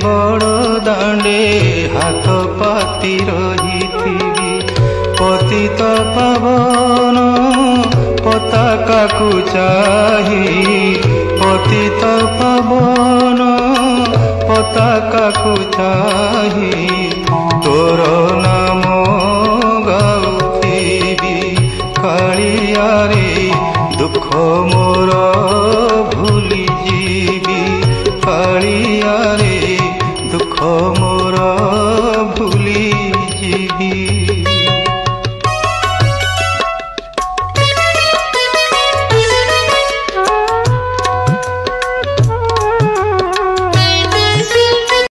बड़ दांडे हाथ पाती रही पतित पावन पताका को चाही पतित पावन पताका को चाही तोर नाम गाउथिबी कालिया रे दुख मोर भूली जीवी कालिया रे दुख मोर